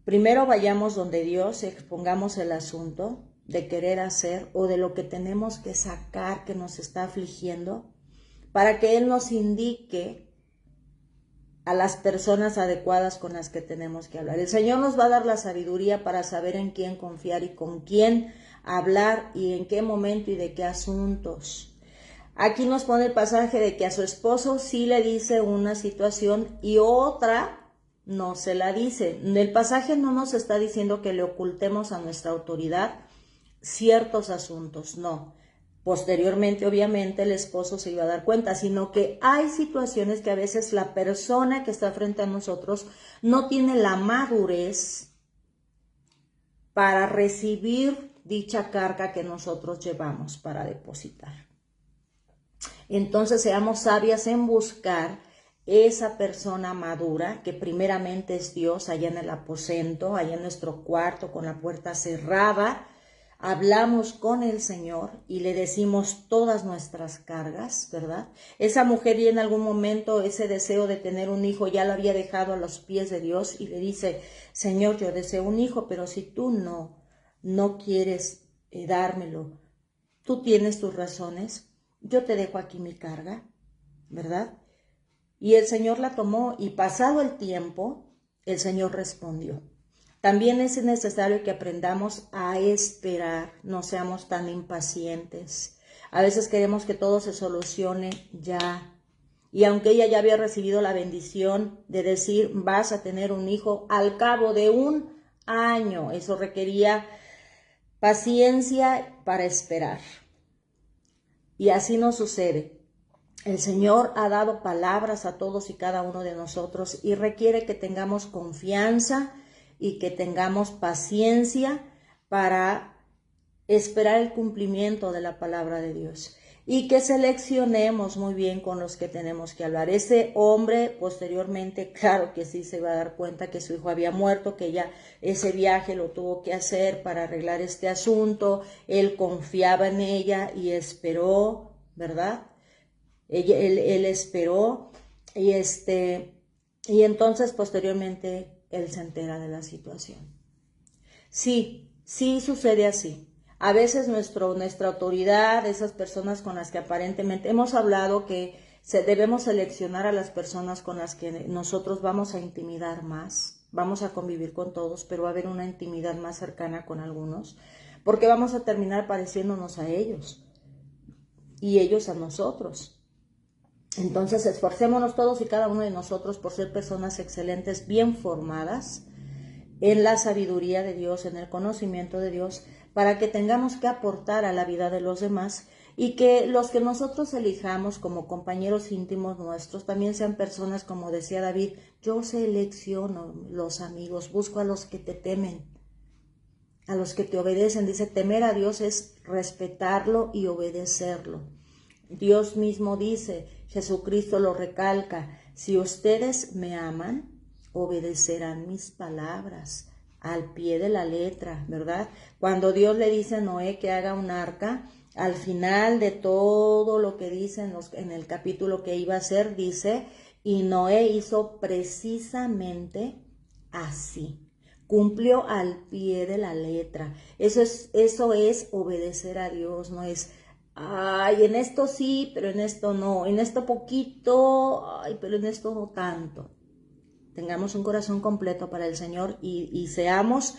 primero vayamos donde Dios, expongamos el asunto de querer hacer o de lo que tenemos que sacar que nos está afligiendo, para que Él nos indique a las personas adecuadas con las que tenemos que hablar. El Señor nos va a dar la sabiduría para saber en quién confiar y con quién hablar y en qué momento y de qué asuntos. Aquí nos pone el pasaje de que a su esposo sí le dice una situación y otra no se la dice. El pasaje no nos está diciendo que le ocultemos a nuestra autoridad ciertos asuntos, no. Posteriormente, obviamente, el esposo se iba a dar cuenta, sino que hay situaciones que a veces la persona que está frente a nosotros no tiene la madurez para recibir dicha carga que nosotros llevamos para depositar. Entonces, seamos sabias en buscar esa persona madura, que primeramente es Dios, allá en el aposento, allá en nuestro cuarto, con la puerta cerrada. Hablamos con el Señor y le decimos todas nuestras cargas, ¿verdad? Esa mujer ya en algún momento ese deseo de tener un hijo ya lo había dejado a los pies de Dios y le dice, Señor, yo deseo un hijo, pero si tú no quieres dármelo, tú tienes tus razones, yo te dejo aquí mi carga, ¿verdad? Y el Señor la tomó y pasado el tiempo, el Señor respondió. También es necesario que aprendamos a esperar, no seamos tan impacientes. A veces queremos que todo se solucione ya. Y aunque ella ya había recibido la bendición de decir, vas a tener un hijo al cabo de un año, eso requería paciencia para esperar. Y así nos sucede. El Señor ha dado palabras a todos y cada uno de nosotros y requiere que tengamos confianza y que tengamos paciencia para esperar el cumplimiento de la palabra de Dios y que seleccionemos muy bien con los que tenemos que hablar. Ese hombre posteriormente, claro que sí se va a dar cuenta que su hijo había muerto, que ya ese viaje lo tuvo que hacer para arreglar este asunto. Él confiaba en ella y esperó, ¿verdad? Él esperó y entonces posteriormente él se entera de la situación. Sí sucede así. A veces nuestra autoridad, esas personas con las que aparentemente hemos hablado que debemos seleccionar a las personas con las que nosotros vamos a intimidar más, vamos a convivir con todos, pero va a haber una intimidad más cercana con algunos, porque vamos a terminar pareciéndonos a ellos y ellos a nosotros. Entonces esforcémonos todos y cada uno de nosotros por ser personas excelentes, bien formadas en la sabiduría de Dios, en el conocimiento de Dios, para que tengamos que aportar a la vida de los demás y que los que nosotros elijamos como compañeros íntimos nuestros también sean personas, como decía David, yo selecciono los amigos, busco a los que te temen, a los que te obedecen. Dice, temer a Dios es respetarlo y obedecerlo. Dios mismo dice, Jesucristo lo recalca, si ustedes me aman, obedecerán mis palabras al pie de la letra, ¿verdad? Cuando Dios le dice a Noé que haga un arca, al final de todo lo que dice en el capítulo que iba a hacer, dice, y Noé hizo precisamente así. Cumplió al pie de la letra. Eso es obedecer a Dios, no es ay, en esto sí, pero en esto no, en esto poquito, ay, pero en esto no tanto. Tengamos un corazón completo para el Señor y seamos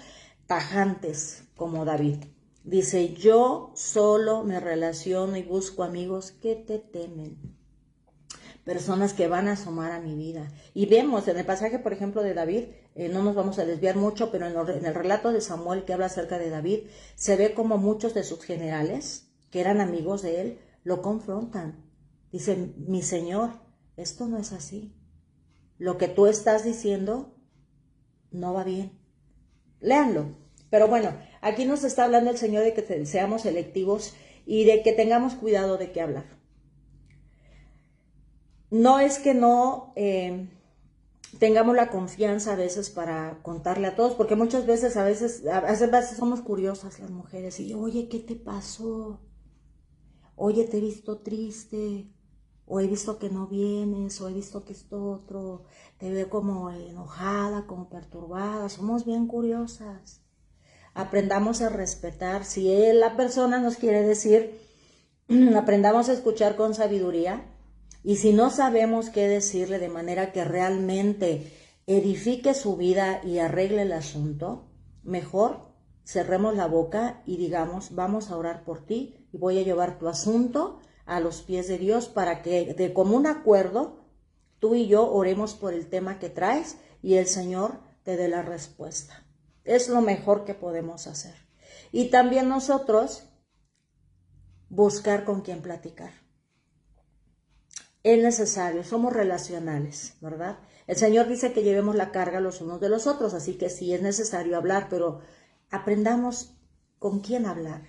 tajantes como David. Dice, yo solo me relaciono y busco amigos que te temen. Personas que van a asomar a mi vida. Y vemos en el pasaje, por ejemplo, de David, no nos vamos a desviar mucho, pero en el relato de Samuel que habla acerca de David, se ve como muchos de sus generales, que eran amigos de él, lo confrontan. Dicen, mi Señor, esto no es así. Lo que tú estás diciendo no va bien. Léanlo. Pero bueno, aquí nos está hablando el Señor de que seamos selectivos y de que tengamos cuidado de qué hablar. No es que no tengamos la confianza a veces para contarle a todos, porque muchas veces, a veces somos curiosas las mujeres y oye, ¿qué te pasó? Oye, te he visto triste, o he visto que no vienes, o he visto que esto otro, te veo como enojada, como perturbada. Somos bien curiosas. Aprendamos a respetar. Si la persona nos quiere decir, aprendamos a escuchar con sabiduría. Y si no sabemos qué decirle de manera que realmente edifique su vida y arregle el asunto, mejor cerremos la boca y digamos, vamos a orar por ti y voy a llevar tu asunto a los pies de Dios para que de común acuerdo tú y yo oremos por el tema que traes y el Señor te dé la respuesta. Es lo mejor que podemos hacer. Y también nosotros buscar con quién platicar. Es necesario, somos relacionales, ¿verdad? El Señor dice que llevemos la carga los unos de los otros, así que sí es necesario hablar, pero aprendamos con quién hablar,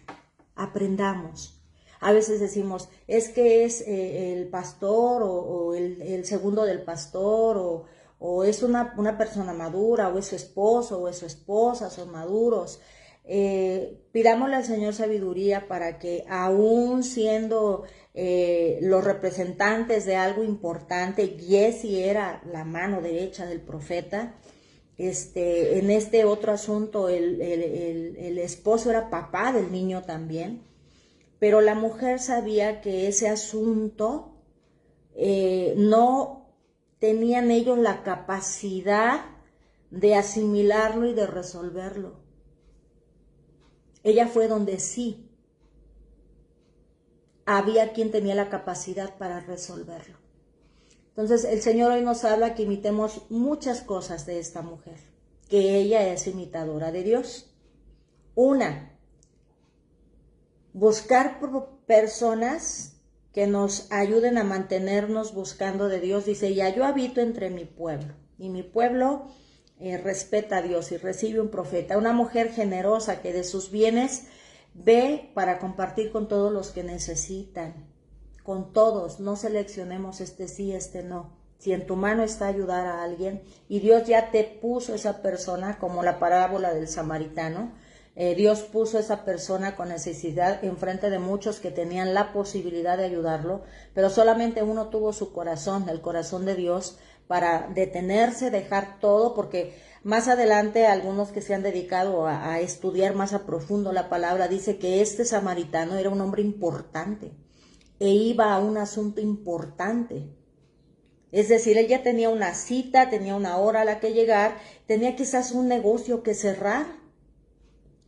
aprendamos. A veces decimos, es que es el pastor o el segundo del pastor o es una persona madura o es su esposo o es su esposa, son maduros. Pidámosle al Señor sabiduría para que aún siendo los representantes de algo importante, Giezi era la mano derecha del profeta, en este otro asunto el esposo era papá del niño también, pero la mujer sabía que ese asunto no tenían ellos la capacidad de asimilarlo y de resolverlo. Ella fue donde sí había quien tenía la capacidad para resolverlo. Entonces el Señor hoy nos habla que imitemos muchas cosas de esta mujer, que ella es imitadora de Dios. Una, buscar personas que nos ayuden a mantenernos buscando de Dios. Dice, ya yo habito entre mi pueblo y mi pueblo respeta a Dios y recibe un profeta. Una mujer generosa que de sus bienes ve para compartir con todos los que necesitan. Con todos, no seleccionemos este sí, este no. Si en tu mano está ayudar a alguien y Dios ya te puso esa persona, como la parábola del samaritano, Dios puso esa persona con necesidad enfrente de muchos que tenían la posibilidad de ayudarlo, pero solamente uno tuvo su corazón, el corazón de Dios, para detenerse, dejar todo, porque más adelante algunos que se han dedicado a estudiar más a profundo la palabra, dice que este samaritano era un hombre importante e iba a un asunto importante. Es decir, él ya tenía una cita, tenía una hora a la que llegar, tenía quizás un negocio que cerrar,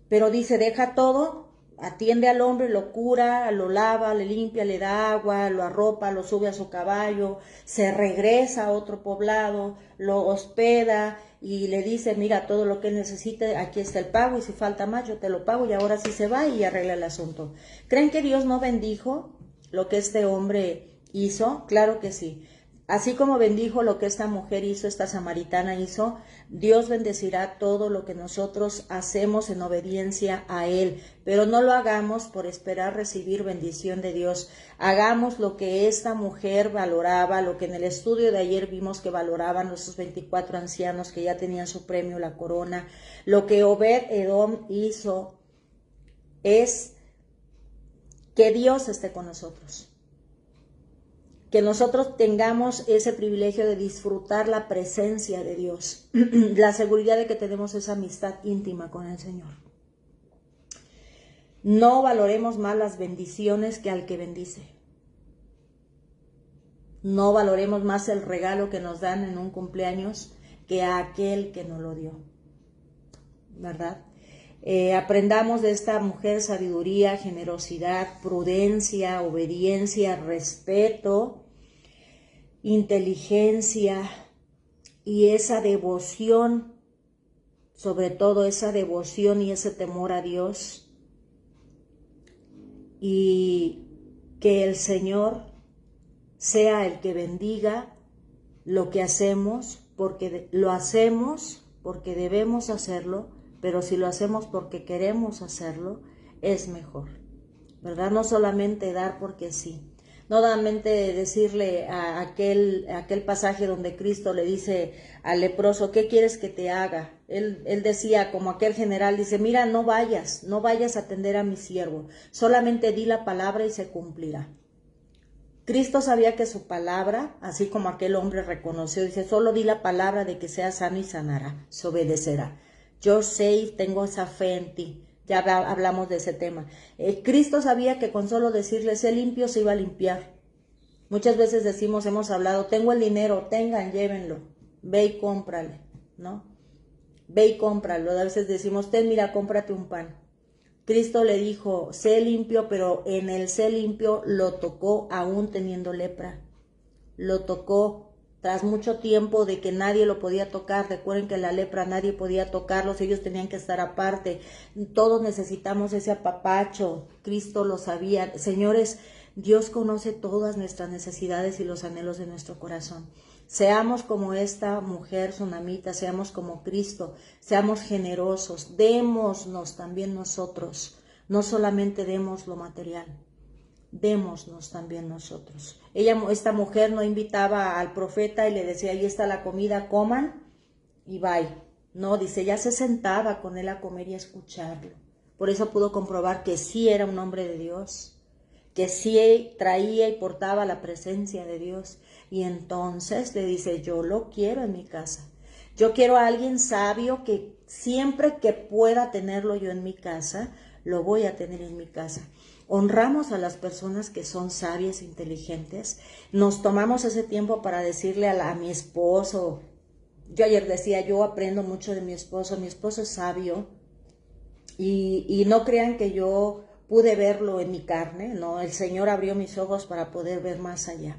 pero dice, deja todo, atiende al hombre, lo cura, lo lava, le limpia, le da agua, lo arropa, lo sube a su caballo, se regresa a otro poblado, lo hospeda y le dice, mira, todo lo que necesite, aquí está el pago y si falta más yo te lo pago y ahora sí se va y arregla el asunto. ¿Creen que Dios no bendijo lo que este hombre hizo? Claro que sí. Así como bendijo lo que esta mujer hizo, esta samaritana hizo, Dios bendecirá todo lo que nosotros hacemos en obediencia a Él. Pero no lo hagamos por esperar recibir bendición de Dios. Hagamos lo que esta mujer valoraba, lo que en el estudio de ayer vimos que valoraban esos 24 ancianos que ya tenían su premio, la corona. Lo que Obed-Edom hizo es que Dios esté con nosotros. Que nosotros tengamos ese privilegio de disfrutar la presencia de Dios, la seguridad de que tenemos esa amistad íntima con el Señor. No valoremos más las bendiciones que al que bendice. No valoremos más el regalo que nos dan en un cumpleaños que a aquel que nos lo dio, ¿verdad? Aprendamos de esta mujer sabiduría, generosidad, prudencia, obediencia, respeto, inteligencia y esa devoción, sobre todo esa devoción y ese temor a Dios, y que el Señor sea el que bendiga lo que hacemos, porque lo hacemos porque debemos hacerlo, pero si lo hacemos porque queremos hacerlo, es mejor, ¿verdad? No solamente dar porque sí. No solamente decirle a aquel pasaje donde Cristo le dice al leproso, ¿qué quieres que te haga? Él decía, como aquel general, dice, mira, no vayas a atender a mi siervo, solamente di la palabra y se cumplirá. Cristo sabía que su palabra, así como aquel hombre reconoció, dice, solo di la palabra de que sea sano y sanará, se obedecerá. Yo sé y tengo esa fe en ti. Ya hablamos de ese tema. Cristo sabía que con solo decirle, sé limpio, se iba a limpiar. Muchas veces decimos, hemos hablado, tengo el dinero, tengan, llévenlo, ve y cómprale, ¿no? Ve y cómpralo. A veces decimos, mira, cómprate un pan. Cristo le dijo, sé limpio, pero en el sé limpio lo tocó aún teniendo lepra. Lo tocó tras mucho tiempo de que nadie lo podía tocar. Recuerden que la lepra nadie podía tocarlos, ellos tenían que estar aparte. Todos necesitamos ese apapacho. Cristo lo sabía. Señores, Dios conoce todas nuestras necesidades y los anhelos de nuestro corazón. Seamos como esta mujer sunamita, seamos como Cristo, seamos generosos, démonos también nosotros, no solamente demos lo material, démonos también nosotros. Esta mujer no invitaba al profeta y le decía, ahí está la comida, coman y bye. No, dice, ella se sentaba con él a comer y a escucharlo. Por eso pudo comprobar que sí era un hombre de Dios, que sí traía y portaba la presencia de Dios. Y entonces le dice, yo lo quiero en mi casa. Yo quiero a alguien sabio que siempre que pueda tenerlo yo en mi casa, lo voy a tener en mi casa. Honramos a las personas que son sabias e inteligentes. Nos tomamos ese tiempo para decirle a mi esposo. Yo ayer decía, yo aprendo mucho de mi esposo es sabio. Y no crean que yo pude verlo en mi carne, no, el Señor abrió mis ojos para poder ver más allá.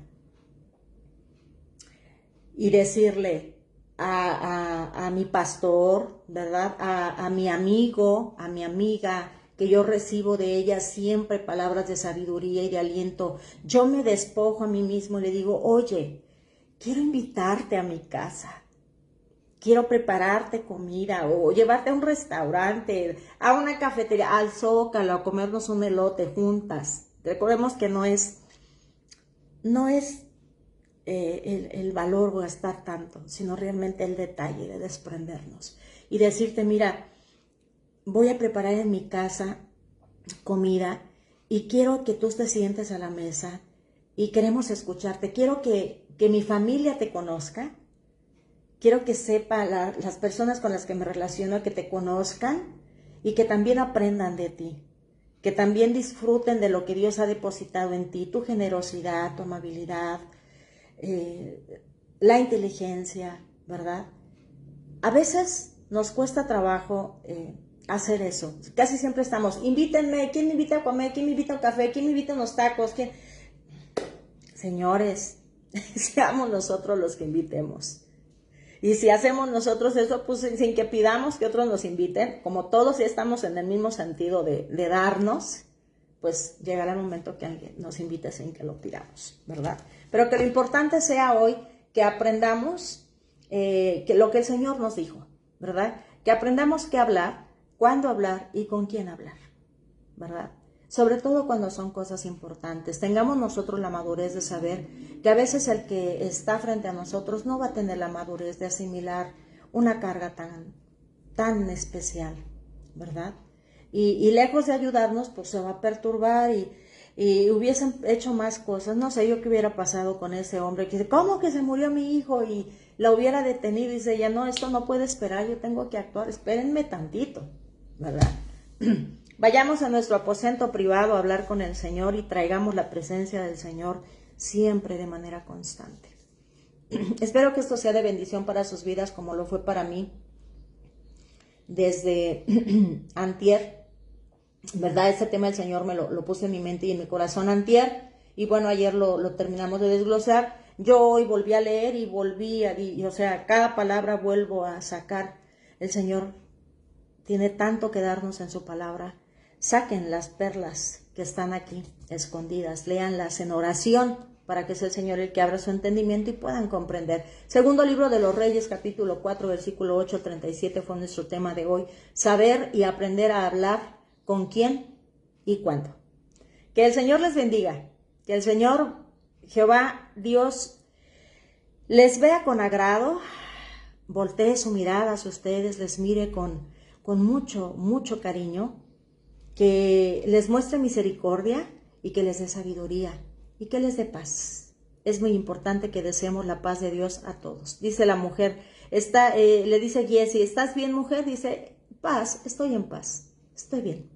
Y decirle a mi pastor, ¿verdad? A mi amigo, a mi amiga, que yo recibo de ella siempre palabras de sabiduría y de aliento. Yo me despojo a mí mismo y le digo, oye, quiero invitarte a mi casa. Quiero prepararte comida o llevarte a un restaurante, a una cafetería, al Zócalo, a comernos un elote juntas. Recordemos que no es el valor gastar tanto, sino realmente el detalle de desprendernos. Y decirte, mira, voy a preparar en mi casa comida y quiero que tú te sientes a la mesa y queremos escucharte. Quiero que mi familia te conozca. Quiero que sepa las personas con las que me relaciono, que te conozcan y que también aprendan de ti, que también disfruten de lo que Dios ha depositado en ti, tu generosidad, tu amabilidad, la inteligencia, ¿verdad? A veces nos cuesta trabajo hacer eso. Casi siempre estamos, invítenme, ¿quién me invita a comer? ¿Quién me invita a un café? ¿Quién me invita a unos tacos? ¿Quién? Señores, seamos nosotros los que invitemos. Y si hacemos nosotros eso, pues sin que pidamos que otros nos inviten, como todos ya estamos en el mismo sentido de darnos, pues llegará el momento que alguien nos invite sin que lo pidamos, ¿verdad? Pero que lo importante sea hoy que aprendamos que lo que el Señor nos dijo, ¿verdad? Que aprendamos qué hablar, cuándo hablar y con quién hablar, ¿verdad? Sobre todo cuando son cosas importantes. Tengamos nosotros la madurez de saber que a veces el que está frente a nosotros no va a tener la madurez de asimilar una carga tan especial, ¿verdad? Y lejos de ayudarnos, pues se va a perturbar y hubiesen hecho más cosas. No sé yo qué hubiera pasado con ese hombre que dice, ¿cómo que se murió mi hijo? Y la hubiera detenido y dice ella, no, esto no puede esperar, yo tengo que actuar, espérenme tantito, ¿verdad? Vayamos a nuestro aposento privado a hablar con el Señor y traigamos la presencia del Señor siempre de manera constante. Espero que esto sea de bendición para sus vidas como lo fue para mí desde antier, ¿verdad? Este tema el Señor me lo puso en mi mente y en mi corazón antier y bueno, ayer lo terminamos de desglosar. Yo hoy volví a leer y o sea, cada palabra vuelvo a sacar. El Señor tiene tanto que darnos en su palabra. Saquen las perlas que están aquí escondidas, léanlas en oración para que sea el Señor el que abra su entendimiento y puedan comprender. Segundo libro de los Reyes, capítulo 4, versículo 8-37 fue nuestro tema de hoy. Saber y aprender a hablar con quién y cuándo. Que el Señor les bendiga, que el Señor Jehová Dios les vea con agrado, voltee su mirada hacia ustedes, les mire con mucho cariño, que les muestre misericordia y que les dé sabiduría y que les dé paz. Es muy importante que deseemos la paz de Dios a todos. Dice la mujer, le dice Jessie, ¿estás bien, mujer? Dice, paz, estoy en paz, estoy bien,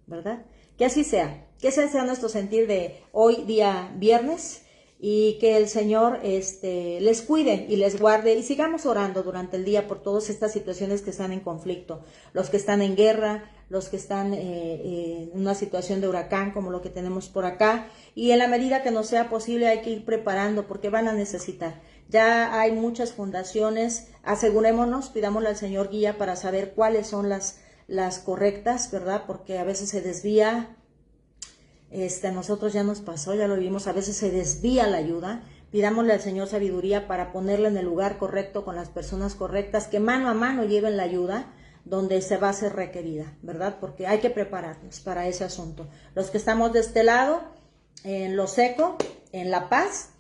¿verdad? Que así sea, que ese sea nuestro sentir de hoy, día viernes, y que el Señor les cuide y les guarde, y sigamos orando durante el día por todas estas situaciones que están en conflicto, los que están en guerra, los que están en una situación de huracán como lo que tenemos por acá, y en la medida que nos sea posible hay que ir preparando porque van a necesitar. Ya hay muchas fundaciones, asegurémonos, pidámosle al Señor guía para saber cuáles son las correctas, ¿verdad? Porque a veces se desvía. A nosotros ya nos pasó, ya lo vimos, a veces se desvía la ayuda. Pidámosle al Señor sabiduría para ponerla en el lugar correcto con las personas correctas, que mano a mano lleven la ayuda donde se va a ser requerida, ¿verdad? Porque hay que prepararnos para ese asunto. Los que estamos de este lado, en lo seco, en la paz,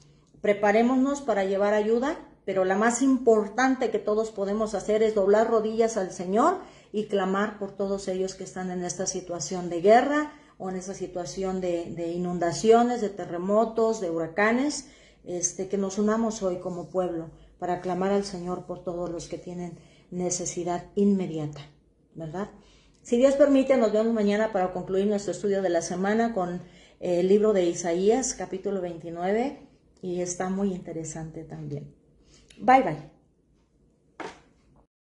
preparémonos para llevar ayuda, pero la más importante que todos podemos hacer es doblar rodillas al Señor y clamar por todos ellos que están en esta situación de guerra, o en esa situación de inundaciones, de terremotos, de huracanes, que nos unamos hoy como pueblo para clamar al Señor por todos los que tienen necesidad inmediata, ¿verdad? Si Dios permite, nos vemos mañana para concluir nuestro estudio de la semana con el libro de Isaías, capítulo 29, y está muy interesante también. Bye, bye.